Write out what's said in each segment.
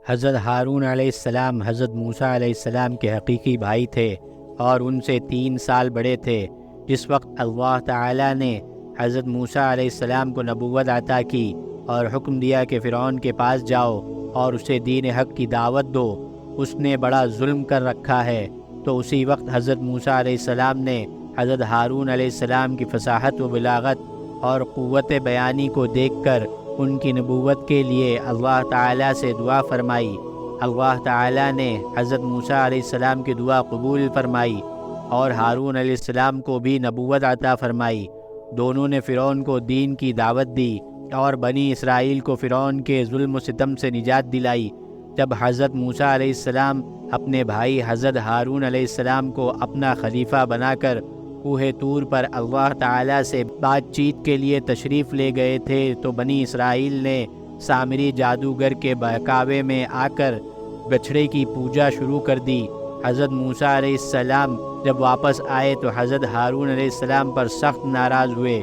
حضرت ہارون علیہ السلام حضرت موسیٰ علیہ السلام کے حقیقی بھائی تھے اور ان سے 3 سال بڑے تھے۔ جس وقت اللہ تعالیٰ نے حضرت موسیٰ علیہ السلام کو نبوت عطا کی اور حکم دیا کہ فرعون کے پاس جاؤ اور اسے دین حق کی دعوت دو، اس نے بڑا ظلم کر رکھا ہے، تو اسی وقت حضرت موسیٰ علیہ السلام نے حضرت ہارون علیہ السلام کی فصاحت و بلاغت اور قوت بیانی کو دیکھ کر ان کی نبوت کے لیے اللہ تعالیٰ سے دعا فرمائی۔ اللہ تعالیٰ نے حضرت موسیٰ علیہ السلام کی دعا قبول فرمائی اور ہارون علیہ السلام کو بھی نبوت عطا فرمائی۔ دونوں نے فرعون کو دین کی دعوت دی اور بنی اسرائیل کو فرعون کے ظلم و ستم سے نجات دلائی۔ جب حضرت موسیٰ علیہ السلام اپنے بھائی حضرت ہارون علیہ السلام کو اپنا خلیفہ بنا کر کوہ طور پر اللہ تعالیٰ سے بات چیت کے لیے تشریف لے گئے تھے، تو بنی اسرائیل نے سامری جادوگر کے بہکاوے میں آ کر بچھڑے کی پوجا شروع کر دی۔ حضرت موسیٰ علیہ السلام جب واپس آئے تو حضرت ہارون علیہ السلام پر سخت ناراض ہوئے۔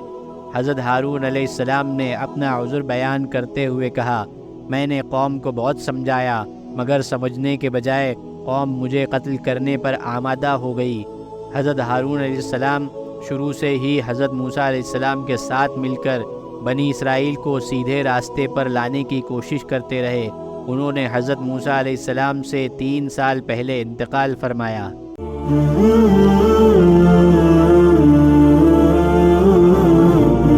حضرت ہارون علیہ السلام نے اپنا عذر بیان کرتے ہوئے کہا، میں نے قوم کو بہت سمجھایا مگر سمجھنے کے بجائے قوم مجھے قتل کرنے پر آمادہ ہو گئی۔ حضرت ہارون علیہ السلام شروع سے ہی حضرت موسیٰ علیہ السلام کے ساتھ مل کر بنی اسرائیل کو سیدھے راستے پر لانے کی کوشش کرتے رہے۔ انہوں نے حضرت موسیٰ علیہ السلام سے 3 سال پہلے انتقال فرمایا۔